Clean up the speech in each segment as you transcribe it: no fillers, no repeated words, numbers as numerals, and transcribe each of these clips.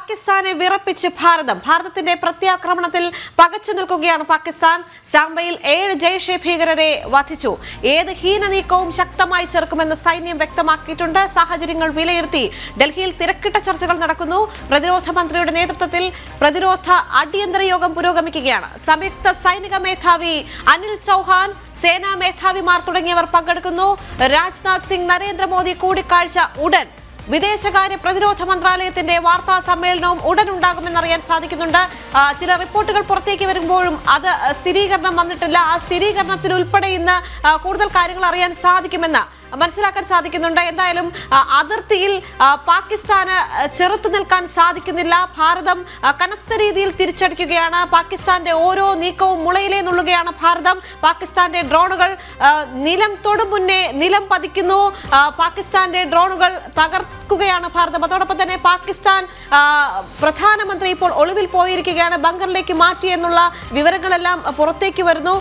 പാകിസ്ഥാനെ വിറപ്പിച്ച് ഭാരതത്തിന്റെ പ്രത്യാക്രമണത്തിൽ പകച്ചു നിൽക്കുകയാണ് പാകിസ്ഥാൻ. സാംബയിൽ 7 ജയ്ഷെ ഭീകരരെ വധിച്ചു. ഏത് ഹീന നീക്കവും ശക്തമായി ചെറുക്കുമെന്ന് സൈന്യം വ്യക്തമാക്കിയിട്ടുണ്ട്. സാഹചര്യങ്ങൾ വിലയിരുത്തി ഡൽഹിയിൽ തിരക്കിട്ട ചർച്ചകൾ നടക്കുന്നു. പ്രതിരോധ മന്ത്രിയുടെ നേതൃത്വത്തിൽ പ്രതിരോധ അടിയന്തര യോഗം പുരോഗമിക്കുകയാണ്. സംയുക്ത സൈനിക മേധാവി അനിൽ ചൗഹാൻ, സേനാ മേധാവിമാർ തുടങ്ങിയവർ പങ്കെടുക്കുന്നു. രാജ്നാഥ് സിംഗ് നരേന്ദ്രമോദി കൂടിക്കാഴ്ച ഉടൻ. വിദേശകാര്യ പ്രതിരോധ മന്ത്രാലയത്തിന്റെ വാർത്താ സമ്മേളനവും ഉടൻ ഉണ്ടാകുമെന്നറിയാൻ സാധിക്കുന്നുണ്ട്. ചില റിപ്പോർട്ടുകൾ പുറത്തേക്ക് വരുമ്പോഴും അത് സ്ഥിരീകരണം വന്നിട്ടില്ല. ആ സ്ഥിരീകരണത്തിൽ ഉൾപ്പെടെ ഇന്ന് കൂടുതൽ കാര്യങ്ങൾ അറിയാൻ സാധിക്കുമെന്ന് മനസ്സിലാക്കാൻ സാധിക്കുന്നുണ്ട്. എന്തായാലും അതിർത്തിയിൽ പാകിസ്ഥാന് ചെറുത്തു നിൽക്കാൻ സാധിക്കുന്നില്ല. ഭാരതം കനത്ത രീതിയിൽ തിരിച്ചടിക്കുകയാണ്. പാകിസ്ഥാന്റെ ഓരോ നീക്കവും മുളയിലേ നുള്ളുകയാണ് ഭാരതം. പാകിസ്ഥാന്റെ ഡ്രോണുകൾ നിലം തൊടും മുന്നേ നിലം പതിക്കുന്നു. പാകിസ്ഥാന്റെ ഡ്രോണുകൾ തകർക്കുകയാണ് ഭാരതം. അതോടൊപ്പം തന്നെ പാകിസ്ഥാൻ പ്രധാനമന്ത്രി ഇപ്പോൾ ഒളിവിൽ പോയിരിക്കുകയാണ്. ബങ്കറിലേക്ക് മാറ്റി എന്നുള്ള വിവരങ്ങളെല്ലാം പുറത്തേക്ക് വരുന്നു.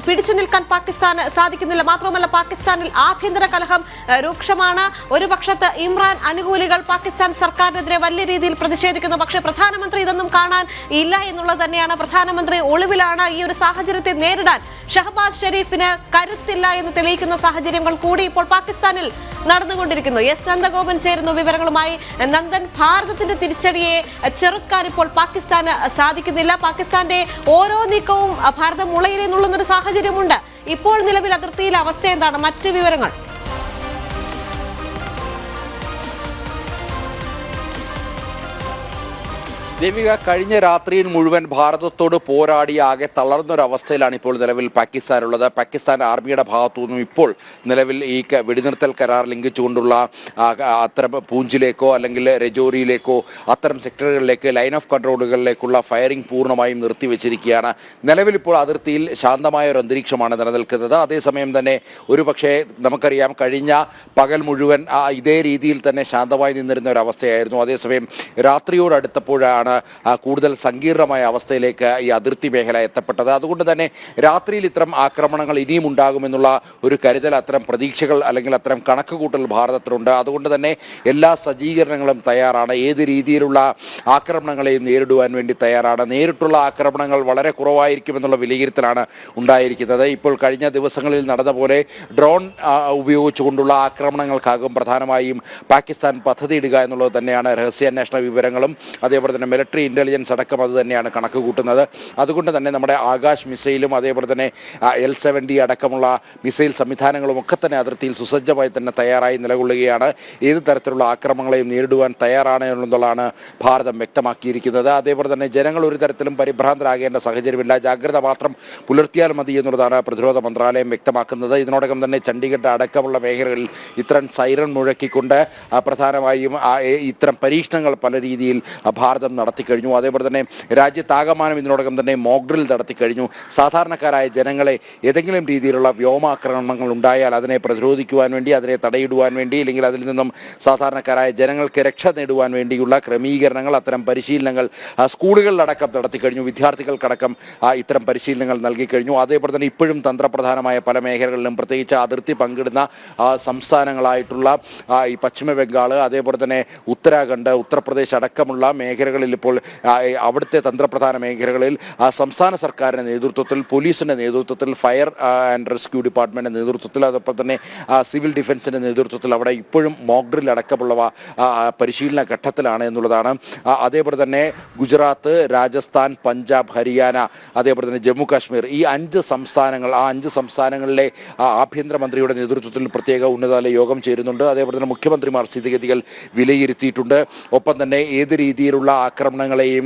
പിടിച്ചു നിൽക്കാൻ പാകിസ്ഥാന് സാധിക്കുന്നില്ല. മാത്രമല്ല, പാകിസ്ഥാനിൽ ആഭ്യന്തര കലഹം രൂക്ഷമാണ്. ഒരു പക്ഷത്ത് ഇമ്രാൻ അനുകൂലികൾ പാകിസ്ഥാൻ സർക്കാരിനെതിരെ വലിയ രീതിയിൽ പ്രതിഷേധിക്കുന്നു. പക്ഷേ പ്രധാനമന്ത്രി ഇതൊന്നും കാണാൻ ഇല്ല എന്നുള്ളത് തന്നെയാണ്. പ്രധാനമന്ത്രി ഒളിവിലാണ്. ഈ ഒരു സാഹചര്യത്തെ നേരിടാൻ ഷഹബാസ് ഷെരീഫിന് കരുത്തില്ല എന്ന് തെളിയിക്കുന്ന സാഹചര്യങ്ങൾ കൂടി ഇപ്പോൾ പാകിസ്ഥാനിൽ നടന്നുകൊണ്ടിരിക്കുന്നു. എസ് നന്ദഗോപൻ ചേരുന്നു വിവരങ്ങളുമായി. നന്ദൻ, ഭാരതത്തിന്റെ തിരിച്ചടിയെ ചെറുക്കാൻ ഇപ്പോൾ പാകിസ്ഥാന് സാധിക്കുന്നില്ല. പാകിസ്ഥാന്റെ ഓരോ നീക്കവും ഭാരതം മുളയിലെ നുള്ളുന്ന ഒരു സാഹചര്യമുണ്ട്. ഇപ്പോൾ നിലവിൽ അതിർത്തിയിലെ അവസ്ഥ എന്താണ്? മറ്റു വിവരങ്ങൾ? ദേവിക, കഴിഞ്ഞ രാത്രിയിൽ മുഴുവൻ ഭാരതത്തോട് പോരാടി ആകെ തളർന്നൊരവസ്ഥയിലാണ് ഇപ്പോൾ നിലവിൽ പാകിസ്ഥാനുള്ളത്. പാകിസ്ഥാൻ ആർമിയുടെ ഭാഗത്തു നിന്നും ഇപ്പോൾ നിലവിൽ ഈ വെടിനിർത്തൽ കരാർ ലംഘിച്ചുകൊണ്ടുള്ള അത്തരം പൂഞ്ചിലേക്കോ അല്ലെങ്കിൽ രജോറിയിലേക്കോ അത്തരം സെക്ടറുകളിലേക്ക് ലൈൻ ഓഫ് കൺട്രോളുകളിലേക്കുള്ള ഫയറിംഗ് പൂർണ്ണമായും നിർത്തിവെച്ചിരിക്കുകയാണ്. നിലവിൽ ഇപ്പോൾ അതിർത്തിയിൽ ശാന്തമായ ഒരു അന്തരീക്ഷമാണ് നിലനിൽക്കുന്നത്. അതേസമയം തന്നെ ഒരുപക്ഷെ നമുക്കറിയാം, കഴിഞ്ഞ പകൽ മുഴുവൻ ഇതേ രീതിയിൽ തന്നെ ശാന്തമായി നിന്നിരുന്ന ഒരു അവസ്ഥയായിരുന്നു. അതേസമയം രാത്രിയോടടുത്തപ്പോഴാണ് കൂടുതൽ സങ്കീർണമായ അവസ്ഥയിലേക്ക് ഈ അതിർത്തി മേഖല എത്തപ്പെട്ടത്. അതുകൊണ്ട് തന്നെ രാത്രിയിൽ ഇത്തരം ആക്രമണങ്ങൾ ഇനിയും ഉണ്ടാകുമെന്നുള്ള ഒരു കരുതൽ, അത്തരം പ്രതീക്ഷകൾ അല്ലെങ്കിൽ അത്തരം കണക്കുകൂട്ടൽ ഭാരതത്തിനുണ്ട്. അതുകൊണ്ട് തന്നെ എല്ലാ സജ്ജീകരണങ്ങളും തയ്യാറാണ്. ഏത് രീതിയിലുള്ള ആക്രമണങ്ങളെയും നേരിടുവാൻ വേണ്ടി തയ്യാറാണ്. നേരിട്ടുള്ള ആക്രമണങ്ങൾ വളരെ കുറവായിരിക്കുമെന്നുള്ള വിലയിരുത്തലാണ് ഉണ്ടായിരിക്കുന്നത്. ഇപ്പോൾ കഴിഞ്ഞ ദിവസങ്ങളിൽ നടന്ന പോലെ ഡ്രോൺ ഉപയോഗിച്ചുകൊണ്ടുള്ള ആക്രമണങ്ങൾക്കാകും പ്രധാനമായും പാകിസ്ഥാൻ പദ്ധതിയിടുക എന്നുള്ളത് തന്നെയാണ് രഹസ്യാന്വേഷണ വിവരങ്ങളും അതേപോലെ തന്നെ മിലിറ്ററി ഇന്റലിജൻസ് അടക്കം അത് തന്നെയാണ് കണക്ക് കൂട്ടുന്നത്. അതുകൊണ്ട് തന്നെ നമ്മുടെ ആകാശ് മിസൈലും അതേപോലെ തന്നെ L-70 അടക്കമുള്ള മിസൈൽ സംവിധാനങ്ങളും ഒക്കെ തന്നെ അതിർത്തിയിൽ സുസജ്ജമായി തന്നെ തയ്യാറായി നിലകൊള്ളുകയാണ്. ഏത് തരത്തിലുള്ള ആക്രമണങ്ങളെയും നേരിടുവാൻ തയ്യാറാണ് എന്നുള്ളതാണ് ഭാരതം വ്യക്തമാക്കിയിരിക്കുന്നത്. അതേപോലെ തന്നെ ജനങ്ങൾ ഒരു തരത്തിലും പരിഭ്രാന്തരാകേണ്ട സാഹചര്യമില്ല. ജാഗ്രത മാത്രം പുലർത്തിയാൽ മതി എന്നുള്ളതാണ് പ്രതിരോധ മന്ത്രാലയം വ്യക്തമാക്കുന്നത്. ഇതിനോടകം തന്നെ ചണ്ഡീഗഡ് അടക്കമുള്ള മേഖലകളിൽ ഇത്തരം സൈറൺ മുഴക്കിക്കൊണ്ട് പ്രധാനമായും ഇത്തരം പരീക്ഷണങ്ങൾ പല രീതിയിൽ ഭാരതം നടത്തിക്കഴിഞ്ഞു. അതേപോലെ തന്നെ രാജ്യത്താകമാനം ഇതിനോടകം തന്നെ മോക്ക് ഡ്രിൽ നടത്തിക്കഴിഞ്ഞു. സാധാരണക്കാരായ ജനങ്ങളെ ഏതെങ്കിലും രീതിയിലുള്ള വ്യോമാക്രമണങ്ങൾ ഉണ്ടായാൽ അതിനെ പ്രതിരോധിക്കുവാൻ വേണ്ടി, അതിനെ തടയിടുവാൻ വേണ്ടി, അല്ലെങ്കിൽ അതിൽ നിന്നും സാധാരണക്കാരായ ജനങ്ങൾക്ക് രക്ഷ നേടുവാൻ വേണ്ടിയുള്ള ക്രമീകരണങ്ങൾ, അത്തരം പരിശീലനങ്ങൾ സ്കൂളുകളിലടക്കം നടത്തിക്കഴിഞ്ഞു. വിദ്യാർത്ഥികൾക്കടക്കം ഇത്തരം പരിശീലനങ്ങൾ നൽകിക്കഴിഞ്ഞു. അതേപോലെ തന്നെ ഇപ്പോഴും തന്ത്രപ്രധാനമായ പല മേഖലകളിലും, പ്രത്യേകിച്ച് അതിർത്തി പങ്കിടുന്ന സംസ്ഥാനങ്ങളായിട്ടുള്ള ഈ പശ്ചിമ ബംഗാൾ, അതേപോലെ തന്നെ ഉത്തരാഖണ്ഡ്, ഉത്തർപ്രദേശ് അടക്കമുള്ള മേഖലകളിൽ ഇപ്പോൾ അവിടുത്തെ തന്ത്രപ്രധാന മേഖലകളിൽ സംസ്ഥാന സർക്കാരിൻ്റെ നേതൃത്വത്തിൽ, പോലീസിൻ്റെ നേതൃത്വത്തിൽ, ഫയർ ആൻഡ് റെസ്ക്യൂ ഡിപ്പാർട്ട്മെൻറ്റിൻ്റെ നേതൃത്വത്തിൽ, അതോടൊപ്പം തന്നെ സിവിൽ ഡിഫൻസിൻ്റെ നേതൃത്വത്തിൽ അവിടെ ഇപ്പോഴും മോക്ക് ഡ്രിൽ അടക്കമുള്ളവ പരിശീലന ഘട്ടത്തിലാണ് എന്നുള്ളതാണ്. അതേപോലെ തന്നെ ഗുജറാത്ത്, രാജസ്ഥാൻ, പഞ്ചാബ്, ഹരിയാന, അതേപോലെ തന്നെ ജമ്മു കാശ്മീർ, ഈ 5 സംസ്ഥാനങ്ങൾ, ആ 5 സംസ്ഥാനങ്ങളിലെ ആഭ്യന്തരമന്ത്രിയുടെ നേതൃത്വത്തിൽ പ്രത്യേക ഉന്നതതല യോഗം ചേരുന്നുണ്ട്. അതേപോലെ തന്നെ മുഖ്യമന്ത്രിമാർ സ്ഥിതിഗതികൾ വിലയിരുത്തിയിട്ടുണ്ട്. ഒപ്പം തന്നെ ഏത് രീതിയിലുള്ള ആക്രമണങ്ങളെയും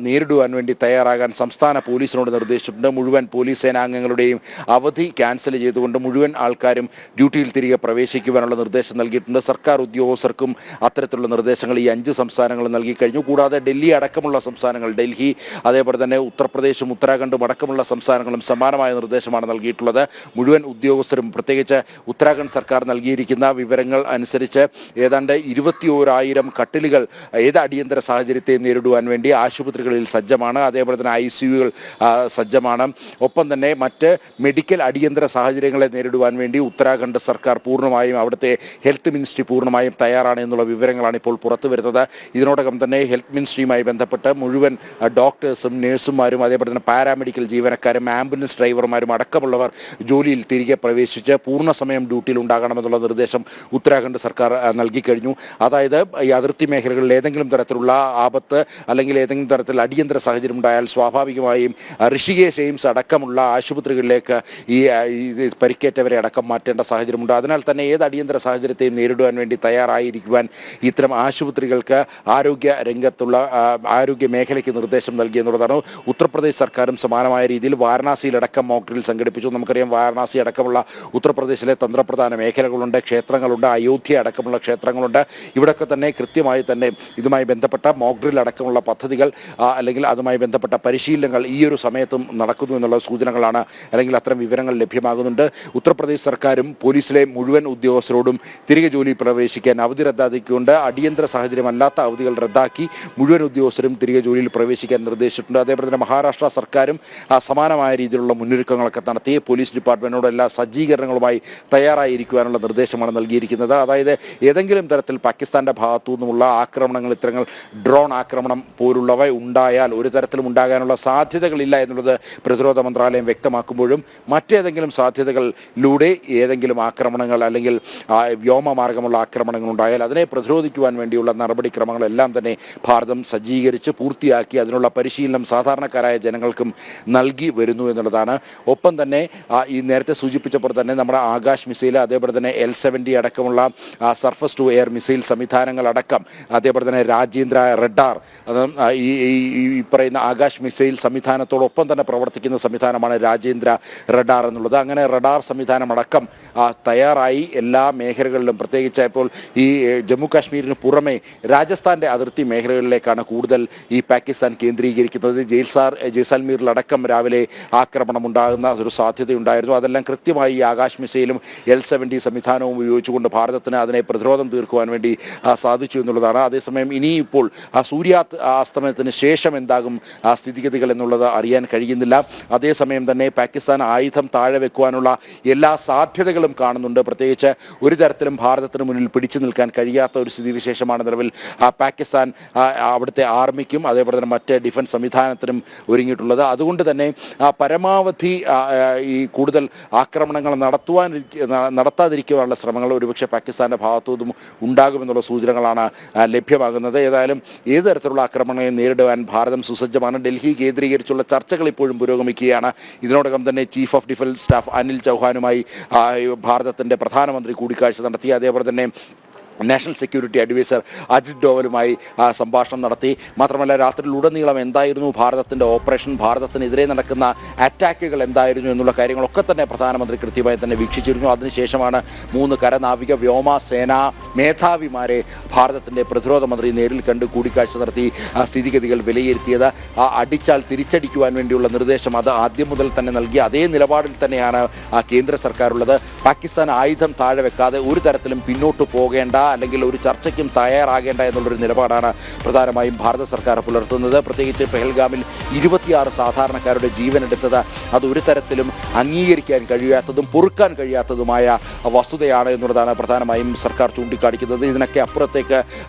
നേരിടുവാൻ വേണ്ടി തയ്യാറാകാൻ സംസ്ഥാന പോലീസിനോട് നിർദ്ദേശിച്ചിട്ടുണ്ട്. മുഴുവൻ പോലീസ് സേനാംഗങ്ങളുടെയും അവധി ക്യാൻസൽ ചെയ്തുകൊണ്ട് മുഴുവൻ ആൾക്കാരും ഡ്യൂട്ടിയിൽ തിരികെ പ്രവേശിക്കുവാനുള്ള നിർദ്ദേശം നൽകിയിട്ടുണ്ട്. സർക്കാർ ഉദ്യോഗസ്ഥർക്കും അത്തരത്തിലുള്ള നിർദ്ദേശങ്ങൾ ഈ 5 സംസ്ഥാനങ്ങൾ നൽകിക്കഴിഞ്ഞു. കൂടാതെ ഡൽഹി അടക്കമുള്ള സംസ്ഥാനങ്ങൾ, ഡൽഹി, അതേപോലെ തന്നെ ഉത്തർപ്രദേശും ഉത്തരാഖണ്ഡും അടക്കമുള്ള സംസ്ഥാനങ്ങളും സമാനമായ നിർദ്ദേശമാണ് നൽകിയിട്ടുള്ളത്. മുഴുവൻ ഉദ്യോഗസ്ഥരും, പ്രത്യേകിച്ച് ഉത്തരാഖണ്ഡ് സർക്കാർ നൽകിയിരിക്കുന്ന വിവരങ്ങൾ അനുസരിച്ച് ഏതാണ്ട് 21,000 കട്ടിലുകൾ ഏത് അടിയന്തര സാഹചര്യത്തെയും നേരിടുവാൻ വേണ്ടി ആശുപത്രികളിൽ സജ്ജമാണ്. അതേപോലെ തന്നെ ICUകൾ സജ്ജമാണ്. ഒപ്പം തന്നെ മറ്റ് മെഡിക്കൽ അടിയന്തര സാഹചര്യങ്ങളെ നേരിടുവാൻ വേണ്ടി ഉത്തരാഖണ്ഡ് സർക്കാർ പൂർണ്ണമായും, അവിടുത്തെ ഹെൽത്ത് മിനിസ്ട്രി പൂർണ്ണമായും തയ്യാറാണ് എന്നുള്ള വിവരങ്ങളാണ് ഇപ്പോൾ പുറത്തു വരുന്നത്. ഇതിനോടകം തന്നെ ഹെൽത്ത് മിനിസ്ട്രിയുമായി ബന്ധപ്പെട്ട് മുഴുവൻ ഡോക്ടേഴ്സും നഴ്സുമാരും അതേപോലെ തന്നെ പാരാമെഡിക്കൽ ജീവനക്കാരും ആംബുലൻസ് ഡ്രൈവർമാരും അടക്കമുള്ളവർ ജോലിയിൽ തിരികെ പ്രവേശിച്ച് പൂർണ്ണസമയം ഡ്യൂട്ടിയിൽ ഉണ്ടാകണമെന്നുള്ള നിർദ്ദേശം ഉത്തരാഖണ്ഡ് സർക്കാർ നൽകിക്കഴിഞ്ഞു. അതായത് ഈ അതിർത്തി മേഖലകളിൽ ഏതെങ്കിലും തരത്തിലുള്ള ആപത്ത് അല്ലെങ്കിൽ ഏതെങ്കിലും തരത്തിൽ അടിയന്തര സാഹചര്യം ഉണ്ടായാൽ സ്വാഭാവികമായും ഋഷികേശ്, എയിംസ് അടക്കമുള്ള ആശുപത്രികളിലേക്ക് ഈ പരിക്കേറ്റവരെ അടക്കം മാറ്റേണ്ട സാഹചര്യമുണ്ട്. അതിനാൽ തന്നെ ഏത് അടിയന്തര സാഹചര്യത്തെയും നേരിടുവാൻ വേണ്ടി തയ്യാറായിരിക്കുവാൻ ഇത്തരം ആശുപത്രികൾക്ക് ആരോഗ്യ മേഖലയ്ക്ക് നിർദ്ദേശം നൽകി എന്നുള്ളതാണ്. ഉത്തർപ്രദേശ് സർക്കാരും സമാനമായ രീതിയിൽ വാരണാസിയിലടക്കം മോക്ക് ഡ്രിൽ സംഘടിപ്പിച്ചു. നമുക്കറിയാം വാരണാസി അടക്കമുള്ള ഉത്തർപ്രദേശിലെ തന്ത്രപ്രധാന മേഖലകളുണ്ട്, ക്ഷേത്രങ്ങളുണ്ട്, അയോധ്യ അടക്കമുള്ള ക്ഷേത്രങ്ങളുണ്ട്. ഇവിടെയൊക്കെ തന്നെ കൃത്യമായി തന്നെ ഇതുമായി ബന്ധപ്പെട്ട മോക്ക് ഡ്രിൽ അടക്കമുള്ള പദ്ധതികൾ അല്ലെങ്കിൽ അതുമായി ബന്ധപ്പെട്ട പരിശീലനങ്ങൾ ഈ ഒരു സമയത്തും നടക്കുന്നു എന്നുള്ള സൂചനകളാണ് അല്ലെങ്കിൽ അത്തരം വിവരങ്ങൾ ലഭ്യമാകുന്നുണ്ട്. ഉത്തർപ്രദേശ് സർക്കാരും പോലീസിലെ മുഴുവൻ ഉദ്യോഗസ്ഥരോടും തിരികെ ജോലിയിൽ പ്രവേശിക്കാൻ അവധി റദ്ദാക്കിക്കൊണ്ട് അടിയന്തര സാഹചര്യമല്ലാത്ത അവധികൾ റദ്ദാക്കി മുഴുവൻ ഉദ്യോഗസ്ഥരും തിരികെ ജോലിയിൽ പ്രവേശിക്കാൻ നിർദ്ദേശിച്ചിട്ടുണ്ട്. അതേപോലെ തന്നെ മഹാരാഷ്ട്ര സർക്കാരും സമാനമായ രീതിയിലുള്ള മുന്നൊരുക്കങ്ങളൊക്കെ നടത്തി പോലീസ് ഡിപ്പാർട്ട്മെന്റിനോട് എല്ലാ സജ്ജീകരണങ്ങളുമായി തയ്യാറായിരിക്കുവാനുള്ള നിർദ്ദേശമാണ് നൽകിയിരിക്കുന്നത്. അതായത് ഏതെങ്കിലും തരത്തിൽ പാകിസ്ഥാന്റെ ഭാഗത്തു നിന്നുമുള്ള ആക്രമണങ്ങൾ, ഇത്തരങ്ങൾ ഡ്രോൺ ആക്രമണം പോലുള്ളവ ഉണ്ടായാൽ ഒരു തരത്തിലും ഉണ്ടാകാനുള്ള സാധ്യതകളില്ല എന്നുള്ളത് പ്രതിരോധ മന്ത്രാലയം വ്യക്തമാക്കുമ്പോഴും മറ്റേതെങ്കിലും സാധ്യതകളിലൂടെ ഏതെങ്കിലും ആക്രമണങ്ങൾ അല്ലെങ്കിൽ വ്യോമമാർഗമുള്ള ആക്രമണങ്ങൾ ഉണ്ടായാൽ അതിനെ പ്രതിരോധിക്കുവാൻ വേണ്ടിയുള്ള നടപടിക്രമങ്ങളെല്ലാം തന്നെ ഭാരതം സജ്ജീകരിച്ച് പൂർത്തിയാക്കി അതിനുള്ള പരിശീലനം സാധാരണക്കാരായ ജനങ്ങൾക്കും നൽകി വരുന്നു എന്നുള്ളതാണ്. ഒപ്പം തന്നെ ഈ നേരത്തെ സൂചിപ്പിച്ചപ്പോൾ തന്നെ നമ്മുടെ ആകാശ് മിസൈൽ, അതേപോലെ തന്നെ L-70 അടക്കമുള്ള സർഫസ് ടു എയർ മിസൈൽ സംവിധാനങ്ങളടക്കം, അതേപോലെ തന്നെ രാജ്യാന്തര റഡാർ, ഈ പറയുന്ന ആകാശ് മിസൈൽ സംവിധാനത്തോടൊപ്പം തന്നെ പ്രവർത്തിക്കുന്ന സംവിധാനമാണ് രാജ്യാന്തര റഡാർ എന്നുള്ളത്. അങ്ങനെ റഡാർ സംവിധാനം അടക്കം തയ്യാറായി എല്ലാ മേഖലകളിലും, പ്രത്യേകിച്ച് ഇപ്പോൾ ഈ ജമ്മു കാശ്മീരിന് പുറമെ രാജസ്ഥാന്റെ അതിർത്തി മേഖലകളിലേക്കാണ് കൂടുതൽ ഈ പാകിസ്ഥാൻ കേന്ദ്രീകരിക്കുന്നത്. ജയ്സാൽമീറിലടക്കം രാവിലെ ആക്രമണം ഉണ്ടാകുന്ന ഒരു സാധ്യതയുണ്ടായിരുന്നു. അതെല്ലാം കൃത്യമായി ഈ ആകാശ് മിസൈലും L-70 സംവിധാനവും ഉപയോഗിച്ചുകൊണ്ട് ഭാരതത്തിന് അതിനെ പ്രതിരോധം തീർക്കുവാൻ വേണ്ടി സാധിച്ചു എന്നുള്ളതാണ്. അതേസമയം ഇനിയിപ്പോൾ സൂര്യാസ്തമനത്തിന് ശേഷം എന്താകും സ്ഥിതിഗതികൾ എന്നുള്ളത് അറിയാൻ കഴിയുന്നില്ല. അതേസമയം തന്നെ പാകിസ്ഥാൻ ആയുധം താഴെ വെക്കുവാനുള്ള എല്ലാ സാധ്യതകളും കാണുന്നുണ്ട്. പ്രത്യേകിച്ച് ഒരു തരത്തിലും ഭാരതത്തിന് മുന്നിൽ പിടിച്ചു നിൽക്കാൻ കഴിയാത്ത ഒരു സ്ഥിതിവിശേഷമാണ് നിലവിൽ പാകിസ്ഥാൻ അവിടുത്തെ ആർമിക്കും അതേപോലെ തന്നെ മറ്റ് ഡിഫൻസ് സംവിധാനത്തിനും ഒരുങ്ങിയിട്ടുള്ളത്. അതുകൊണ്ട് തന്നെ പരമാവധി ഈ കൂടുതൽ ആക്രമണങ്ങൾ നടത്താതിരിക്കുവാനുള്ള ശ്രമങ്ങൾ ഒരുപക്ഷെ പാകിസ്ഥാന്റെ ഭാഗത്തുനിന്നും ഉണ്ടാകുമെന്നുള്ള സൂചനകളാണ് ലഭ്യമാകുന്നത്. ഏതായാലും ഏത് തരത്തിലുള്ള ആക്രമണങ്ങളെ നേരിടുവാൻ ഭാരതം സുസജ്ജമാണ്. ഡൽഹി കേന്ദ്രീകരിച്ചുള്ള ചർച്ചകൾ ഇപ്പോഴും പുരോഗമിക്കുകയാണ്. ഇതിനോടകം തന്നെ chief of defence staff Anil ചൗഹാനുമായി ഭാരതത്തിന്റെ പ്രധാനമന്ത്രി കൂടിക്കാഴ്ച നടത്തി. അതേപോലെ തന്നെ നാഷണൽ സെക്യൂരിറ്റി അഡ്വൈസർ അജിത് ഡോവലുമായി സംഭാഷണം നടത്തി. മാത്രമല്ല രാത്രിയിലുടനീളം എന്തായിരുന്നു ഭാരതത്തിൻ്റെ ഓപ്പറേഷൻ, ഭാരതത്തിനെതിരെ നടക്കുന്ന അറ്റാക്കുകൾ എന്തായിരുന്നു എന്നുള്ള കാര്യങ്ങളൊക്കെ തന്നെ പ്രധാനമന്ത്രി കൃത്യമായി തന്നെ വീക്ഷിച്ചിരുന്നു. അതിനുശേഷമാണ് 3 കരനാവിക വ്യോമ സേനാ മേധാവിമാരെ ഭാരതത്തിൻ്റെ പ്രതിരോധ മന്ത്രി നേരിൽ കണ്ട് കൂടിക്കാഴ്ച നടത്തി സ്ഥിതിഗതികൾ വിലയിരുത്തിയത്. അടിച്ചാൽ തിരിച്ചടിക്കുവാൻ വേണ്ടിയുള്ള നിർദ്ദേശം അത് ആദ്യം മുതൽ തന്നെ നൽകി. അതേ നിലപാടിൽ തന്നെയാണ് കേന്ദ്ര സർക്കാരുള്ളത്. പാകിസ്ഥാൻ ആയുധം താഴെ വെക്കാതെ ഒരു തരത്തിലും പിന്നോട്ട് പോകേണ്ട അല്ലെങ്കിൽ ഒരു ചർച്ചയ്ക്കും തയ്യാറാകേണ്ട എന്നുള്ളൊരു നിലപാടാണ് പ്രധാനമായും ഭാരത സർക്കാർ പുലർത്തുന്നത്. പ്രത്യേകിച്ച് പെഹൽഗാമിൽ 26 സാധാരണക്കാരുടെ ജീവനെടുത്തത് അത് ഒരു തരത്തിലും അംഗീകരിക്കാൻ കഴിയാത്തതും പൊറുക്കാൻ കഴിയാത്തതുമായ വസ്തുതയാണ് എന്നുള്ളതാണ് പ്രധാനമായും സർക്കാർ ചൂണ്ടിക്കാണിക്കുന്നത്. ഇതിനൊക്കെ അപ്പുറത്തേക്ക്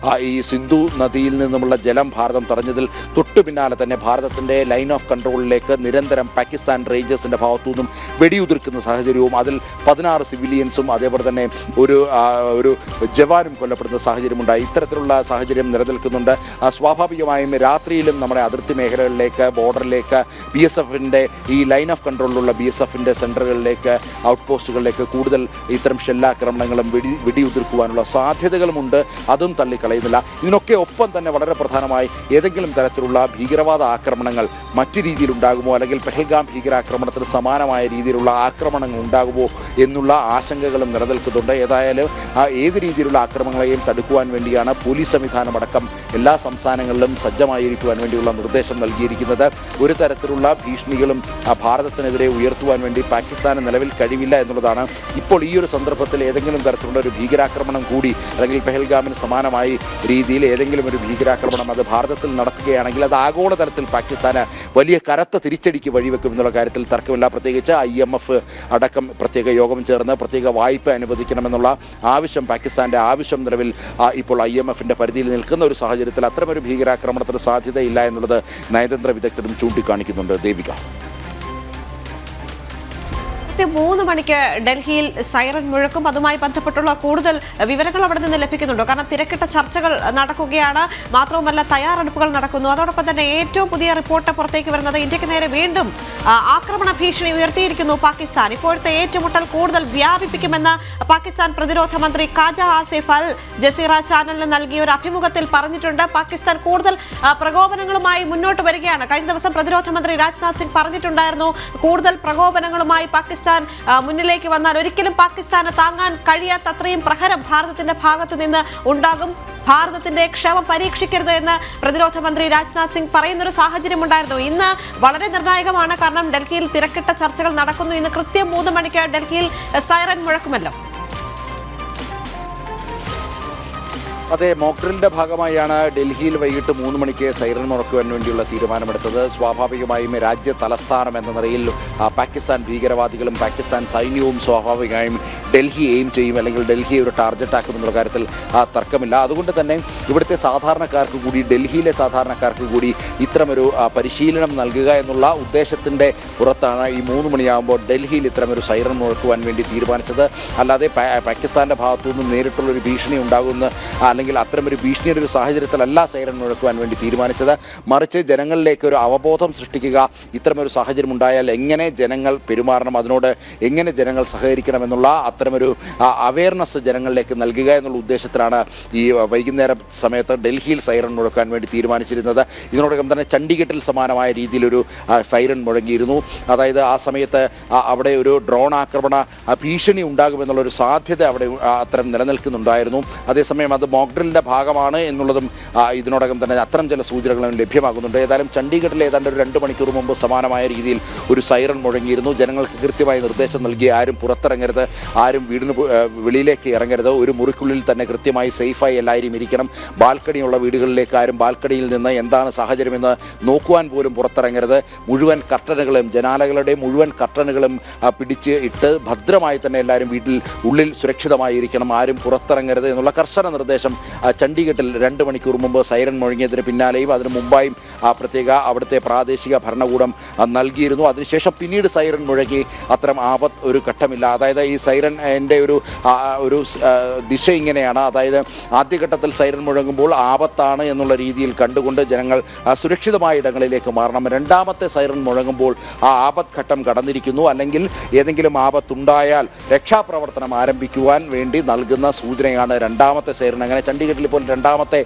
ഈ സിന്ധു നദിയിൽ നിന്നുമുള്ള ജലം ഭാരതം തടഞ്ഞതിൽ തൊട്ടു പിന്നാലെ തന്നെ ഭാരതത്തിൻ്റെ ലൈൻ ഓഫ് കൺട്രോളിലേക്ക് നിരന്തരം പാകിസ്ഥാൻ റേഞ്ചേഴ്സിൻ്റെ ഭാഗത്തു നിന്നും വെടിയുതിർക്കുന്ന സാഹചര്യവും അതിൽ 16 സിവിലിയൻസും അതേപോലെ തന്നെ ഒരു ജവാനും കൊല്ലപ്പെടുന്ന സാഹചര്യമുണ്ടായി. ഇത്തരത്തിലുള്ള സാഹചര്യം നിലനിൽക്കുന്നുണ്ട്. സ്വാഭാവികമായും രാത്രിയിലും നമ്മുടെ അതിർത്തി മേഖലകളിലേക്ക്, ബോർഡറിലേക്ക്, BSFിൻ്റെ ഈ ലൈൻ ഓഫ് കൺട്രോളിലുള്ള BSFിൻ്റെ സെൻറ്ററുകളിലേക്ക്, ഔട്ട് പോസ്റ്റുകളിലേക്ക് കൂടുതൽ ഇത്തരം ഷെല്ലാക്രമണങ്ങളും വെടിയുതിർക്കുവാനുള്ള സാധ്യതകളുമുണ്ട്. അതും തള്ളിക്കളയുന്നില്ല. ഇതിനൊക്കെ ഒപ്പം തന്നെ വളരെ പ്രധാനമായി ഏതെങ്കിലും തരത്തിലുള്ള ഭീകരവാദ ആക്രമണങ്ങൾ മറ്റു രീതിയിലുണ്ടാകുമോ അല്ലെങ്കിൽ പെഹൽഗാം ഭീകരാക്രമണത്തിന് സമാനമായ രീതിയിലുള്ള ആക്രമണങ്ങൾ ഉണ്ടാകുമോ എന്നുള്ള ആശങ്കകളും നിലനിൽക്കുന്നുണ്ട്. ഏതായാലും ഏത് രീതിയിലുള്ള ഭീകരാക്രമണങ്ങളെയും തടുക്കുവാൻ വേണ്ടിയാണ് പോലീസ് സംവിധാനമടക്കം എല്ലാ സംസ്ഥാനങ്ങളിലും സജ്ജമായിരിക്കുവാൻ വേണ്ടിയുള്ള നിർദ്ദേശം നൽകിയിരിക്കുന്നത്. ഒരു തരത്തിലുള്ള ഭീഷണികളും ഭാരതത്തിനെതിരെ ഉയർത്തുവാൻ വേണ്ടി പാകിസ്ഥാന് നിലവിൽ കഴിവില്ല എന്നുള്ളതാണ്. ഇപ്പോൾ ഈ ഒരു സന്ദർഭത്തിൽ ഏതെങ്കിലും തരത്തിലുള്ള ഒരു ഭീകരാക്രമണം കൂടി അല്ലെങ്കിൽ പെഹൽഗാമിന് സമാനമായി രീതിയിൽ ഏതെങ്കിലും ഒരു ഭീകരാക്രമണം അത് ഭാരതത്തിൽ നടക്കുകയാണെങ്കിൽ അത് ആഗോളതലത്തിൽ പാകിസ്ഥാന് വലിയ കനത്ത തിരിച്ചടിക്ക് വഴിവെക്കും എന്നുള്ള കാര്യത്തിൽ തർക്കമില്ല. പ്രത്യേകിച്ച് IMF അടക്കം പ്രത്യേക യോഗം ചേർന്ന് പ്രത്യേക വായ്പ അനുവദിക്കണമെന്നുള്ള ആവശ്യം പാകിസ്ഥാന്റെ ആവശ്യം നിലവിൽ ഇപ്പോൾ IMFന്റെ പരിധിയിൽ നിൽക്കുന്ന ഒരു സാഹചര്യത്തിൽ അത്തരമൊരു ഭീകരാക്രമണത്തിന് സാധ്യതയില്ല എന്നുള്ളത് നയതന്ത്ര വിദഗ്ധരും ചൂണ്ടിക്കാണിക്കുന്നുണ്ട്. ദേവിക, 3 മണിക്ക് ഡൽഹിയിൽ സൈറൻ മുഴക്കും. അതുമായി ബന്ധപ്പെട്ടുള്ള കൂടുതൽ വിവരങ്ങൾ അവിടെ നിന്ന് ലഭിക്കുന്നുണ്ടോ? കാരണം തിരക്കിട്ട ചർച്ചകൾ നടക്കുകയാണ്, മാത്രവുമല്ല തയ്യാറെടുപ്പുകൾ നടക്കുന്നു. അതോടൊപ്പം തന്നെ ഏറ്റവും പുതിയ റിപ്പോർട്ട് പുറത്തേക്ക് വരുന്നത് ഇന്ത്യക്ക് നേരെ വീണ്ടും ആക്രമണ ഭീഷണി ഉയർത്തിയിരിക്കുന്നു പാകിസ്ഥാൻ. ഇപ്പോഴത്തെ ഏറ്റുമുട്ടൽ കൂടുതൽ വ്യാപിപ്പിക്കുമെന്ന് പാകിസ്ഥാൻ പ്രതിരോധ മന്ത്രി ഖാജ ആസിഫ് അൽ ജസീറ ചാനലിന് നൽകിയ ഒരു അഭിമുഖത്തിൽ പറഞ്ഞിട്ടുണ്ട്. പാകിസ്ഥാൻ കൂടുതൽ പ്രകോപനങ്ങളുമായി മുന്നോട്ട് വരികയാണ്. കഴിഞ്ഞ ദിവസം പ്രതിരോധ മന്ത്രി രാജ്നാഥ് സിംഗ് പറഞ്ഞിട്ടുണ്ടായിരുന്നു, കൂടുതൽ പ്രകോപനങ്ങളുമായി പാകിസ്ഥാൻ മുന്നിലേക്ക് വന്നാൽ ഒരിക്കലും പാകിസ്ഥാന് താങ്ങാൻ കഴിയാത്തത്രയും പ്രഹരം ഭാരതത്തിന്റെ ഭാഗത്തു നിന്ന് ഉണ്ടാകും, ഭാരതത്തിന്റെ ക്ഷമ പരീക്ഷിക്കരുത് എന്ന് പ്രതിരോധ മന്ത്രി രാജ്നാഥ് സിംഗ് പറയുന്നൊരു സാഹചര്യം ഉണ്ടായിരുന്നു. ഇന്ന് വളരെ നിർണായകമാണ്, കാരണം ഡൽഹിയിൽ തിരക്കിട്ട ചർച്ചകൾ നടക്കുന്നു. ഇന്ന് കൃത്യം 3 മണിക്ക് ഡൽഹിയിൽ സൈറൻ മുഴക്കുമല്ലോ. അതെ, മോക്ഡ്രിലിന്റെ ഭാഗമായാണ് ഡൽഹിയിൽ വൈകിട്ട് 3 മണിക്ക് സൈറൻ മുഴക്കുവാൻ വേണ്ടിയുള്ള തീരുമാനമെടുത്തത്. സ്വാഭാവികമായും രാജ്യ തലസ്ഥാനം എന്ന നിലയിൽ പാകിസ്ഥാൻ ഭീകരവാദികളും പാകിസ്ഥാൻ സൈന്യവും സ്വാഭാവികമായും ഡൽഹി എയിം ചെയ്യും, അല്ലെങ്കിൽ ഡൽഹിയെ ഒരു ടാർഗറ്റ് ആക്കുമെന്നുള്ള കാര്യത്തിൽ തർക്കമില്ല. അതുകൊണ്ട് തന്നെ ഇവിടുത്തെ സാധാരണക്കാർക്ക് കൂടി, ഡൽഹിയിലെ സാധാരണക്കാർക്ക് കൂടി ഇത്തരമൊരു പരിശീലനം നൽകുക എന്നുള്ള ഉദ്ദേശത്തിൻ്റെ പുറത്താണ് ഈ 3 മണിയാകുമ്പോൾ ഡൽഹിയിൽ ഇത്തരമൊരു സൈറൻ മുഴക്കുവാൻ വേണ്ടി തീരുമാനിച്ചത്. അല്ലാതെ പാകിസ്ഥാന്റെ ഭാഗത്തു നിന്നും നേരിട്ടുള്ളൊരു ഭീഷണി ഉണ്ടാകുമെന്ന് അല്ലെങ്കിൽ അത്തരമൊരു ഭീഷണിയുടെ ഒരു സാഹചര്യത്തിലല്ല സൈറൻ മുഴക്കുവാൻ വേണ്ടി തീരുമാനിച്ചത്. മറിച്ച് ജനങ്ങളിലേക്ക് ഒരു അവബോധം സൃഷ്ടിക്കുക, ഇത്തരമൊരു സാഹചര്യം ഉണ്ടായാൽ എങ്ങനെ ജനങ്ങൾ പെരുമാറണം, അതിനോട് എങ്ങനെ ജനങ്ങൾ സഹകരിക്കണമെന്നുള്ള അത്തരമൊരു അവയർനെസ് ജനങ്ങളിലേക്ക് നൽകുക എന്നുള്ള ഉദ്ദേശത്തിലാണ് ഈ വൈകുന്നേരം സമയത്ത് ഡൽഹിയിൽ സൈറൻ മുഴക്കാൻ വേണ്ടി തീരുമാനിച്ചിരുന്നത്. ഇതിനോടകം തന്നെ ചണ്ഡീഗഡിൽ സമാനമായ രീതിയിലൊരു സൈറൻ മുഴങ്ങിയിരുന്നു. അതായത് ആ സമയത്ത് അവിടെ ഒരു ഡ്രോൺ ആക്രമണ ഭീഷണി ഉണ്ടാകുമെന്നുള്ളൊരു സാധ്യത അവിടെ അത്തരം നിലനിൽക്കുന്നുണ്ടായിരുന്നു. അതേസമയം അത് മോക്ഡ്രിലിൻ്റെ ഭാഗമാണ് എന്നുള്ളതും ഇതിനോടകം തന്നെ അത്തരം ചില സൂചനകളും ലഭ്യമാകുന്നുണ്ട്. ഏതായാലും ചണ്ഡീഗഡിൽ ഏതാണ്ട് ഒരു 2 മണിക്കൂർ മുമ്പ് സമാനമായ രീതിയിൽ ഒരു സൈറൻ മുഴങ്ങിയിരുന്നു. ജനങ്ങൾക്ക് കൃത്യമായി നിർദ്ദേശം നൽകി ആരും പുറത്തിറങ്ങരുത്, ആരും വീടിന് വെളിയിലേക്ക് ഇറങ്ങരുത്, ഒരു മുറിക്കുള്ളിൽ തന്നെ കൃത്യമായി സേഫായി എല്ലാവരും ഇരിക്കണം, ബാൽക്കണിയുള്ള വീടുകളിലേക്ക് ആരും ബാൽക്കണിയിൽ നിന്ന് എന്താണ് സാഹചര്യമെന്ന് നോക്കുവാൻ പോലും പുറത്തിറങ്ങരുത്, മുഴുവൻ കർട്ടനുകളും ജനാലകളുടെ മുഴുവൻ കർട്ടനുകളും പിടിച്ച് ഇട്ട് ഭദ്രമായി തന്നെ എല്ലാവരും വീട്ടിൽ ഉള്ളിൽ സുരക്ഷിതമായി ഇരിക്കണം, ആരും പുറത്തിറങ്ങരുത് എന്നുള്ള കർശന നിർദ്ദേശം ചണ്ഡീഗഡിൽ 2 മണിക്കൂർ മുമ്പ് സൈറൻ മുഴങ്ങിയതിന് പിന്നാലെയും അതിന് മുമ്പായും പ്രത്യേക അവിടുത്തെ പ്രാദേശിക ഭരണകൂടം നൽകിയിരുന്നു. അതിനുശേഷം പിന്നീട് സൈറൻ മുഴങ്ങി അത്തരം ആപത്ത് ഒരു ഘട്ടമില്ല. അതായത് ഈ സൈറൻ എൻ്റെ ഒരു ദിശ ഇങ്ങനെയാണ്. അതായത് ആദ്യഘട്ടത്തിൽ സൈറൻ മുഴങ്ങുമ്പോൾ ആപത്താണ് എന്നുള്ള രീതിയിൽ കണ്ടുകൊണ്ട് ജനങ്ങൾ സുരക്ഷിതമായ ഇടങ്ങളിലേക്ക് മാറണം. രണ്ടാമത്തെ സൈറൻ മുഴങ്ങുമ്പോൾ ആ ആപത്ത് ഘട്ടം കടന്നിരിക്കുന്നു, അല്ലെങ്കിൽ ഏതെങ്കിലും ആപത്തുണ്ടായാൽ രക്ഷാപ്രവർത്തനം ആരംഭിക്കുവാൻ വേണ്ടി നൽകുന്ന സൂചനയാണ് രണ്ടാമത്തെ സൈറൻ. അങ്ങനെ ചണ്ഡീഗഡിൽ ഇപ്പോൾ രണ്ടാമത്തെ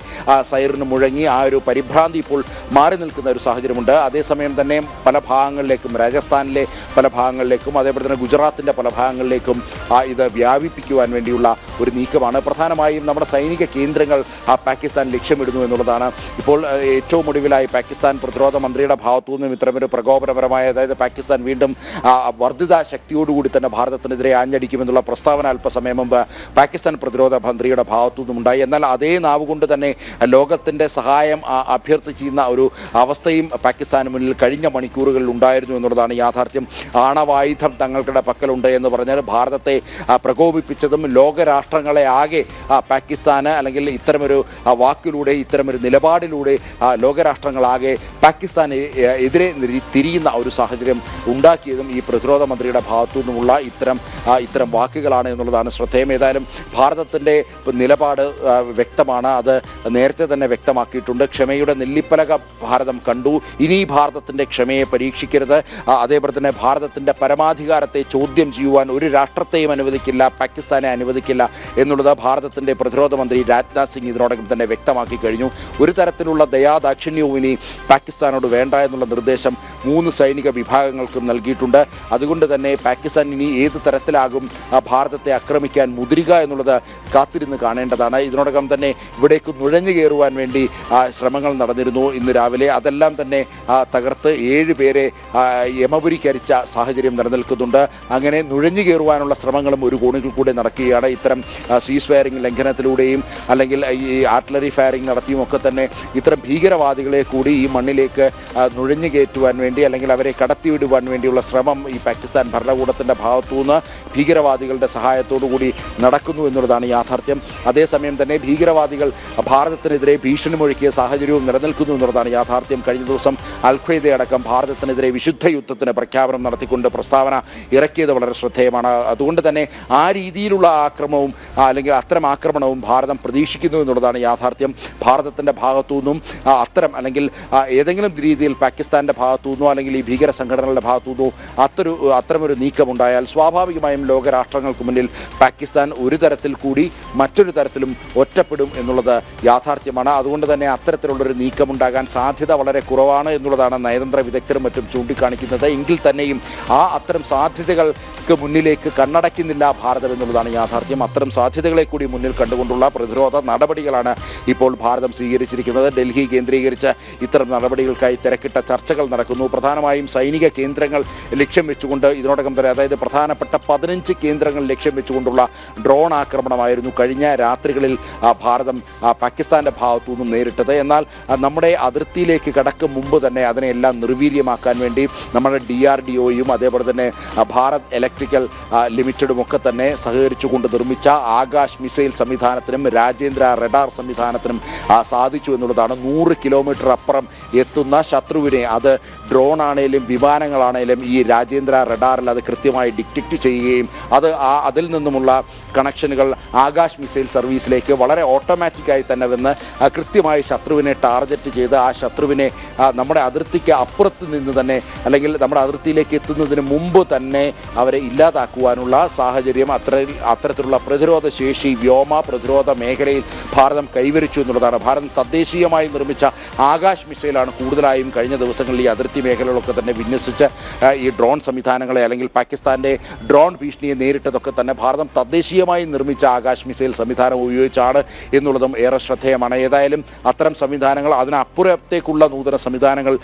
സൈറന് മുഴങ്ങി ആ ഒരു പരിഭ്രാന്തി ഇപ്പോൾ മാറി നിൽക്കുന്ന ഒരു സാഹചര്യമുണ്ട്. അതേസമയം തന്നെ പല ഭാഗങ്ങളിലേക്കും, രാജസ്ഥാനിലെ പല ഭാഗങ്ങളിലേക്കും അതേപോലെ തന്നെ ഗുജറാത്തിൻ്റെ പല ഭാഗങ്ങളിലേക്കും ഇത് വ്യാപിപ്പിക്കുവാൻ വേണ്ടിയുള്ള ഒരു നീക്കമാണ്. പ്രധാനമായും നമ്മുടെ സൈനിക കേന്ദ്രങ്ങൾ പാകിസ്ഥാൻ ലക്ഷ്യമിടുന്നു എന്നുള്ളതാണ്. ഇപ്പോൾ ഏറ്റവും ഒടുവിലായി പാകിസ്ഥാൻ പ്രതിരോധ മന്ത്രിയുടെ ഭാഗത്തു നിന്നും ഇത്തരമൊരു പ്രകോപനപരമായ, അതായത് പാകിസ്ഥാൻ വീണ്ടും വർദ്ധിത ശക്തിയോടുകൂടി തന്നെ ഭാരതത്തിനെതിരെ ആഞ്ഞടിക്കുമെന്നുള്ള പ്രസ്താവന അല്പസമയം മുമ്പ് പാകിസ്ഥാൻ പ്രതിരോധ മന്ത്രിയുടെ ഭാഗത്തു നിന്നുമുണ്ടായി. എന്നാൽ അതേ നാവ് കൊണ്ട് തന്നെ ലോകത്തിൻ്റെ സഹായം അഭ്യർത്ഥിച്ചിരുന്ന ഒരു അവസ്ഥയും പാകിസ്ഥാന് മുന്നിൽ കഴിഞ്ഞ മണിക്കൂറുകളിൽ ഉണ്ടായിരുന്നു എന്നുള്ളതാണ് യാഥാർത്ഥ്യം. ആണവായുധം തങ്ങളുടെ പക്കലുണ്ട് എന്ന് പറഞ്ഞാൽ ഭാരതത്തെ പ്രകോപിപ്പിച്ചതും ലോകരാഷ്ട്രങ്ങളെ ആകെ പാകിസ്ഥാന്, അല്ലെങ്കിൽ ഇത്തരമൊരു വാക്കിലൂടെ, ഇത്തരമൊരു നിലപാടിലൂടെ ലോകരാഷ്ട്രങ്ങളാകെ പാകിസ്ഥാന് എതിരെ തിരിയുന്ന ഒരു സാഹചര്യം ഉണ്ടാക്കിയതും ഈ പ്രതിരോധ മന്ത്രിയുടെ ഭാഗത്തു നിന്നുമുള്ള ഇത്തരം വാക്കുകളാണ് എന്നുള്ളതാണ് ശ്രദ്ധേയം. ഏതായാലും ഭാരതത്തിൻ്റെ നിലപാട് വ്യക്തമാണ്, അത് നേരത്തെ തന്നെ വ്യക്തമാക്കിയിട്ടുണ്ട്. ക്ഷമയുടെ നെല്ലിപ്പലക ഭാരതം കണ്ടു, ഇനി ഭാരതത്തിൻ്റെ ക്ഷമയെ പരീക്ഷിക്കരുത്, അതേപോലെ തന്നെ ഭാരതത്തിൻ്റെ പരമാധികാരത്തെ ചോദ്യം ചെയ്യുവാൻ ഒരു രാഷ്ട്രത്തെയും അനുവദിക്കില്ല, പാകിസ്ഥാനെ അനുവദിക്കില്ല എന്നുള്ളത് ഭാരതത്തിൻ്റെ പ്രതിരോധ മന്ത്രി രാജ്നാഥ് സിംഗ് ഇതിനോടകം തന്നെ വ്യക്തമാക്കി കഴിഞ്ഞു. ഒരു തരത്തിലുള്ള ദയാദാക്ഷിണ്യവും ഇനി പാകിസ്ഥാനോട് വേണ്ട എന്നുള്ള നിർദ്ദേശം 3 സൈനിക വിഭാഗങ്ങൾക്കും നൽകിയിട്ടുണ്ട്. അതുകൊണ്ട് തന്നെ പാകിസ്ഥാൻ ഇനി ഏത് തരത്തിലാകും ഭാരതത്തെ ആക്രമിക്കാൻ മുതിരുക എന്നുള്ളത് കാത്തിരുന്ന് കാണേണ്ടതാണ്. ഇതിനോടകം തന്നെ ഇവിടേക്ക് നുഴഞ്ഞു കയറുവാൻ വേണ്ടി ശ്രമങ്ങൾ നടന്നിരുന്നു ഇന്ന് രാവിലെ. അതെല്ലാം തന്നെ തകർത്ത് 7 പേരെ യമപുരിക്കരിച്ച സാഹചര്യം നിലനിൽക്കുന്നുണ്ട്. അങ്ങനെ നുഴഞ്ഞു കയറുവാനുള്ള ശ്രമങ്ങളും ഒരു കോണിൽ കൂടെ നടക്കുകയാണ്. ഇത്തരം സീസ് ഫയറിംഗ് ലംഘനത്തിലൂടെയും അല്ലെങ്കിൽ ഈ ആർട്ടിലറി ഫയറിംഗ് നടത്തിയും ഒക്കെ തന്നെ ഇത്തരം ഭീകരവാദികളെ കൂടി ഈ മണ്ണിലേക്ക് നുഴഞ്ഞു കയറ്റുവാൻ വേണ്ടി അല്ലെങ്കിൽ അവരെ കടത്തിവിടുവാൻ വേണ്ടിയുള്ള ശ്രമം ഈ പാകിസ്ഥാൻ ഭരണകൂടത്തിൻ്റെ ഭാഗത്തുനിന്ന് ഭീകരവാദികളുടെ സഹായത്തോടു കൂടി നടക്കുന്നു എന്നുള്ളതാണ് യാഥാർത്ഥ്യം. അതേസമയം തന്നെ ഭീകരവാദികൾ ഭാരതത്തിനെതിരെ ഭീഷണി മുഴക്കിയ സാഹചര്യവും നിലനിൽക്കുന്നു എന്നുള്ളതാണ് യാഥാർത്ഥ്യം. കഴിഞ്ഞ ദിവസം അടക്കം ഭാരതത്തിനെതിരെ വിശുദ്ധ യുദ്ധത്തിന് പ്രഖ്യാപനം നടത്തിക്കൊണ്ട് പ്രസ്താവന ഇറക്കിയത് വളരെ ശ്രദ്ധേയമാണ്. അതുകൊണ്ട് തന്നെ ആ രീതിയിലുള്ള ആക്രമണവും അല്ലെങ്കിൽ അത്തരം ആക്രമണവും ഭാരതം പ്രതീക്ഷിക്കുന്നു എന്നുള്ളതാണ് യാഥാർത്ഥ്യം. ഭാരതത്തിൻ്റെ ഭാഗത്തുനിന്നും അത്തരം അല്ലെങ്കിൽ ഏതെങ്കിലും രീതിയിൽ പാകിസ്ഥാൻ്റെ ഭാഗത്തുനിന്നോ അല്ലെങ്കിൽ ഈ ഭീകര സംഘടനകളുടെ ഭാഗത്തുനിന്നോ അത്തരമൊരു നീക്കമുണ്ടായാൽ സ്വാഭാവികമായും ലോകരാഷ്ട്രങ്ങൾക്ക് മുന്നിൽ പാകിസ്ഥാൻ ഒരു തരത്തിൽ കൂടി മറ്റൊരു തരത്തിലും ഒറ്റപ്പെടും എന്നുള്ളത് യാഥാർത്ഥ്യമാണ്. അതുകൊണ്ട് തന്നെ അത്തരത്തിലുള്ളൊരു നീക്കമുണ്ടാകാൻ സാധ്യത വളരെ കുറവാണ് എന്നുള്ളതാണ് നയതന്ത്ര വിദഗ്ധരും മറ്റും ചൂണ്ടിക്കാണിക്കുന്നത്. എങ്കിൽ തന്നെയും അത്തരം സാധ്യതകൾക്ക് മുന്നിലേക്ക് കണ്ണടയ്ക്കുന്നില്ല ഭാരതം എന്നുള്ളതാണ് യാഥാർത്ഥ്യം. അത്തരം സാധ്യതകളെ കൂടി മുന്നിൽ കണ്ടുകൊണ്ടുള്ള പ്രതിരോധ നടപടികളാണ് ഇപ്പോൾ ഭാരതം സ്വീകരിച്ചിരിക്കുന്നത്. ഡൽഹി കേന്ദ്രീകരിച്ച് ഇത്തരം നടപടികൾക്കായി തിരക്കിട്ട ചർച്ചകൾ നടക്കുന്നു. പ്രധാനമായും സൈനിക കേന്ദ്രങ്ങൾ ലക്ഷ്യം വെച്ചുകൊണ്ട് ഇതിനോടകം തന്നെ അതായത് പ്രധാനപ്പെട്ട 15 കേന്ദ്രങ്ങൾ ലക്ഷ്യം വെച്ചുകൊണ്ടുള്ള ഡ്രോൺ ആക്രമണമായിരുന്നു കഴിഞ്ഞ രാത്രികളിൽ ഭാരതം പാകിസ്ഥാൻ്റെ ഭാഗത്തു നിന്നും നേരിട്ടത്. എന്നാൽ നമ്മുടെ അതിർത്തിയിലേക്ക് കടക്കും മുമ്പ് തന്നെ അതിനെല്ലാം നിർവീര്യമാക്കാൻ വേണ്ടി നമ്മുടെ DRDOയും അതേപോലെ തന്നെ ഭാരത് ഇലക്ട്രിക്കൽ ലിമിറ്റഡും ഒക്കെ തന്നെ സഹകരിച്ചുകൊണ്ട് നിർമ്മിച്ച ആകാശ് മിസൈൽ സംവിധാനത്തിനും രാജേന്ദ്ര റഡാർ സംവിധാനത്തിനും സാധിച്ചു എന്നുള്ളതാണ്. 100 കിലോമീറ്റർ അപ്പുറം എത്തുന്ന ശത്രുവിനെ അത് ഡ്രോൺ ആണെങ്കിലും വിമാനങ്ങളാണെങ്കിലും ഈ രാജേന്ദ്ര റഡാറിൽ അത് കൃത്യമായി ഡിറ്റക്റ്റ് ചെയ്യുകയും അതിൽ നിന്നുമുള്ള കണക്ഷനുകൾ ആകാശ് മിസൈൽ സർവീസിലേക്ക് വളരെ ഓട്ടോമാറ്റിക്കായി തന്നെ വന്ന് കൃത്യമായി ശത്രുവിനെ ടാർഗറ്റ് ചെയ്ത് ആ ശത്രുവിനെ നമ്മുടെ അതിർത്തിക്ക് അപ്പുറത്ത് നിന്ന് തന്നെ അല്ലെങ്കിൽ നമ്മുടെ അതിർത്തിയിലേക്ക് എത്തുന്നതിന് മുമ്പ് തന്നെ അവരെ ഇല്ലാതാക്കുവാനുള്ള സാഹചര്യം അത്തരത്തിലുള്ള പ്രതിരോധ ശേഷി വ്യോമ പ്രതിരോധ മേഖലയിൽ ഭാരതം കൈവരിച്ചു എന്നുള്ളതാണ്. ഭാരതം തദ്ദേശീയമായി നിർമ്മിച്ച ആകാശ് മിസൈലാണ് കൂടുതലായും കഴിഞ്ഞ ദിവസങ്ങളിൽ ഈ അതിർത്തി മേഖലകളൊക്കെ തന്നെ വിന്യസിച്ച് ഈ ഡ്രോൺ സംവിധാനങ്ങളെ അല്ലെങ്കിൽ പാകിസ്ഥാൻ്റെ ഡ്രോൺ ഭീഷണിയെ നേരിട്ടതൊക്കെ തന്നെ ഭാരതം തദ്ദേശീയമായി നിർമ്മിച്ച ആകാശ് മിസൈൽ സംവിധാനം ഉപയോഗിച്ചാണ് എന്നുള്ളതും ഏറെ ശ്രദ്ധേയമാണ്. ഏതായാലും അത്തരം സംവിധാനങ്ങൾ അതിനപ്പുറത്തേക്കുള്ള നൂതന സംവിധാനങ്ങൾ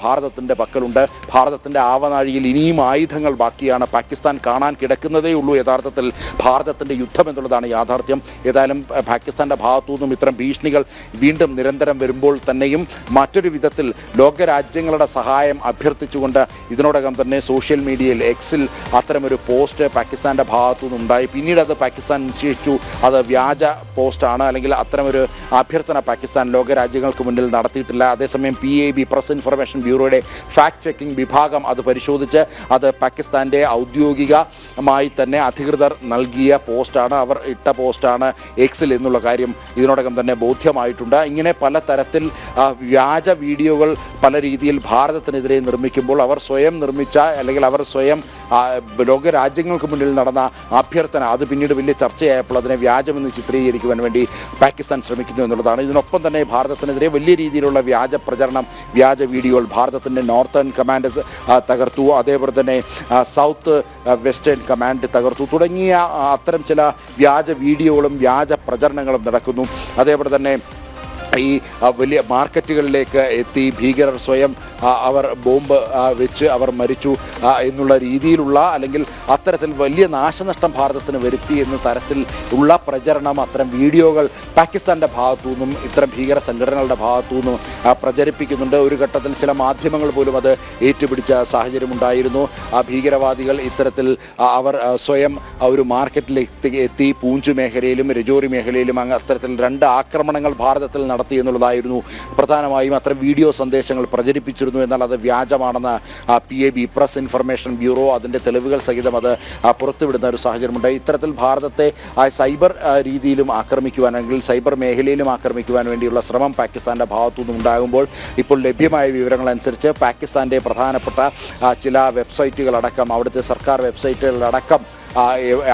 ഭാരതത്തിൻ്റെ പക്കലുണ്ട്. ഭാരതത്തിൻ്റെ ആവനാഴിയിൽ ഇനിയും ആയുധങ്ങൾ ബാക്കിയാണ്. പാകിസ്ഥാൻ കാണാൻ കിടക്കുന്നതേ ഉള്ളൂ യഥാർത്ഥത്തിൽ ഭാരതത്തിൻ്റെ യുദ്ധം എന്നുള്ളതാണ് യാഥാർത്ഥ്യം. ഏതായാലും പാകിസ്ഥാൻ്റെ ഭാഗത്തു നിന്നും ഇത്തരം ഭീഷണികൾ വീണ്ടും നിരന്തരം വരുമ്പോൾ തന്നെയും മറ്റൊരു വിധത്തിൽ ലോകരാജ്യങ്ങളുടെ സഹായം അഭ്യർത്ഥിച്ചുകൊണ്ട് ഇതിനോടകം തന്നെ സോഷ്യൽ മീഡിയയിൽ എക്സിൽ അത്തരമൊരു പോസ്റ്റ് പാകിസ്ഥാൻ്റെ ഭാഗത്തു നിന്നുണ്ടായി. പിന്നീട് അത് പാകിസ്ഥാൻ നിശ്ചയിച്ചു അത് വ്യാജ പോസ്റ്റാണ് അല്ലെങ്കിൽ അത്തരമൊരു അഭ്യർത്ഥന പാകിസ്ഥാൻ ലോകരാജ്യങ്ങൾക്ക് മുന്നിൽ നടത്തിയിട്ടില്ല. അതേസമയം PIB പ്രസ് ഇൻഫർമേഷൻ ബ്യൂറോയുടെ ഫാക്ട് ചെക്കിംഗ് വിഭാഗം അത് പരിശോധിച്ച് അത് പാകിസ്ഥാൻ്റെ ഔദ്യോഗികമായി തന്നെ അധികൃതർ നൽകിയ പോസ്റ്റാണ്, അവർ ഇട്ട പോസ്റ്റാണ് എക്സിൽ എന്നുള്ള കാര്യം ഇതിനോടകം തന്നെ ബോധ്യമായിട്ടുണ്ട്. ഇങ്ങനെ പലതരത്തിൽ വ്യാജ വീഡിയോകൾ പല രീതിയിൽ ഭാരതത്തിനെതിരെ നിർമ്മിക്കുമ്പോൾ അവർ സ്വയം നിർമ്മിച്ച അല്ലെങ്കിൽ അവർ സ്വയം ലോകരാജ്യങ്ങൾക്ക് മുന്നിൽ നടന്ന അഭ്യർത്ഥന അത് പിന്നീട് വലിയ ചർച്ചയായപ്പോൾ അതിനെ വ്യാജമെന്ന് ചിത്രീകരിക്കുവാൻ വേണ്ടി പാകിസ്ഥാൻ ശ്രമിക്കുന്നു എന്നുള്ളതാണ്. ഇതിനൊപ്പം തന്നെ ഭാരതത്തിനെതിരെ വലിയ രീതിയിലുള്ള വ്യാജ പ്രചരണം വ്യാജ വീഡിയോകൾ ഭാരതത്തിൻ്റെ നോർത്തേൺ കമാൻഡ് തകർത്തു, അതേപോലെ തന്നെ സൗത്ത് വെസ്റ്റേൺ കമാൻഡ് തകർത്തു തുടങ്ങിയ അത്തരം ചില വ്യാജ വീഡിയോകളും വ്യാജ പ്രചരണങ്ങളും നടക്കുന്നു. അതേപോലെ തന്നെ ഈ വലിയ മാർക്കറ്റുകളിലേക്ക് എത്തി ഭീകരർ സ്വയം അവർ ബോംബ് വെച്ച് അവർ മരിച്ചു എന്നുള്ള രീതിയിലുള്ള അല്ലെങ്കിൽ അത്തരത്തിൽ വലിയ നാശനഷ്ടം ഭാരതത്തിന് വരുത്തി എന്ന തരത്തിൽ ഉള്ള പ്രചരണം അത്തരം വീഡിയോകൾ പാകിസ്ഥാൻ്റെ ഭാഗത്തു നിന്നും ഇത്തരം ഭീകര സംഘടനകളുടെ ഭാഗത്തു നിന്നും പ്രചരിപ്പിക്കുന്നുണ്ട്. ഒരു ഘട്ടത്തിൽ ചില മാധ്യമങ്ങൾ പോലും അത് ഏറ്റുപിടിച്ച സാഹചര്യമുണ്ടായിരുന്നു. ഭീകരവാദികൾ ഇത്തരത്തിൽ അവർ സ്വയം ഒരു മാർക്കറ്റിലേക്ക് എത്തി പൂഞ്ച് മേഖലയിലും രജോറി മേഖലയിലും അത്തരത്തിൽ 2 ആക്രമണങ്ങൾ ഭാരതത്തിൽ നടത്തി എന്നുള്ളതായിരുന്നു പ്രധാനമായും അത്തരം വീഡിയോ സന്ദേശങ്ങൾ പ്രചരിപ്പിച്ചിരുന്നു. എന്നാൽ അത് വ്യാജമാണെന്ന് PIB പ്രസ് ഇൻഫർമേഷൻ ബ്യൂറോ അതിൻ്റെ തെളിവുകൾ സഹിതം അത് പുറത്തുവിടുന്ന ഒരു സാഹചര്യമുണ്ട്. ഇത്തരത്തിൽ ഭാരതത്തെ സൈബർ രീതിയിലും ആക്രമിക്കുവാനെങ്കിൽ സൈബർ മേഖലയിലും ആക്രമിക്കുവാൻ വേണ്ടിയുള്ള ശ്രമം പാകിസ്ഥാൻ്റെ ഭാഗത്തു നിന്നുണ്ടാകുമ്പോൾ ഇപ്പോൾ ലഭ്യമായ വിവരങ്ങളനുസരിച്ച് പാകിസ്ഥാൻ്റെ പ്രധാനപ്പെട്ട ചില വെബ്സൈറ്റുകളടക്കം അവിടുത്തെ സർക്കാർ വെബ്സൈറ്റുകളടക്കം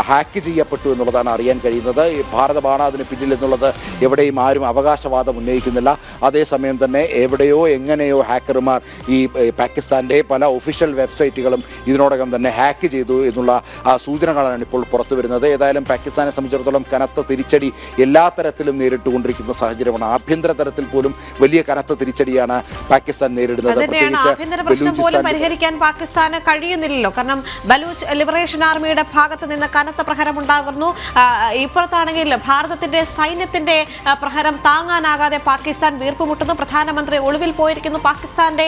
ഹാക്ക് ചെയ്യപ്പെട്ടു എന്നുള്ളതാണ് അറിയാൻ കഴിയുന്നത്. ഭാരതമാണ് അതിന് പിന്നിൽ എന്നുള്ളത് എവിടെയും ആരും അവകാശവാദം ഉന്നയിക്കുന്നില്ല. അതേസമയം തന്നെ എവിടെയോ എങ്ങനെയോ ഹാക്കർമാർ ഈ പാകിസ്ഥാൻ്റെ പല ഒഫീഷ്യൽ വെബ്സൈറ്റുകളും ഇതിനോടകം തന്നെ ഹാക്ക് ചെയ്തു എന്നുള്ള സൂചനകളാണ് ഇപ്പോൾ പുറത്തു വരുന്നത്. ഏതായാലും പാകിസ്ഥാനെ സംബന്ധിച്ചിടത്തോളം കനത്ത തിരിച്ചടി എല്ലാ തരത്തിലും നേരിട്ടുകൊണ്ടിരിക്കുന്ന സാഹചര്യമാണ്. ആഭ്യന്തര തലത്തിൽ പോലും വലിയ കനത്ത തിരിച്ചടിയാണ് പാകിസ്ഥാൻ നേരിടുന്നത്. ആഭ്യന്തര പ്രശ്നം പോലും പരിഹരിക്കാൻ പാകിസ്ഥാന് കഴിയുന്നില്ലല്ലോ. കാരണം ബലൂച്ച് ലിബറേഷൻ ആർമിയുടെ ഭാഗത്ത് നിന്ന് കനത്ത പ്രഹരം ഉണ്ടാകുന്നു. ഇപ്പുറത്താണെങ്കിൽ ഭാരതത്തിന്റെ സൈന്യത്തിന്റെ പ്രഹരം താങ്ങാനാകാതെ പാകിസ്ഥാൻ വീർപ്പുമുട്ടുന്നു. പ്രധാനമന്ത്രി ഒളിവിൽ പോയിരിക്കുന്നു. പാകിസ്ഥാന്റെ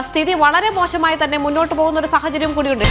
സ്ഥിതി വളരെ മോശമായി തന്നെ മുന്നോട്ട് പോകുന്ന ഒരു സാഹചര്യം കൂടിയുണ്ട്.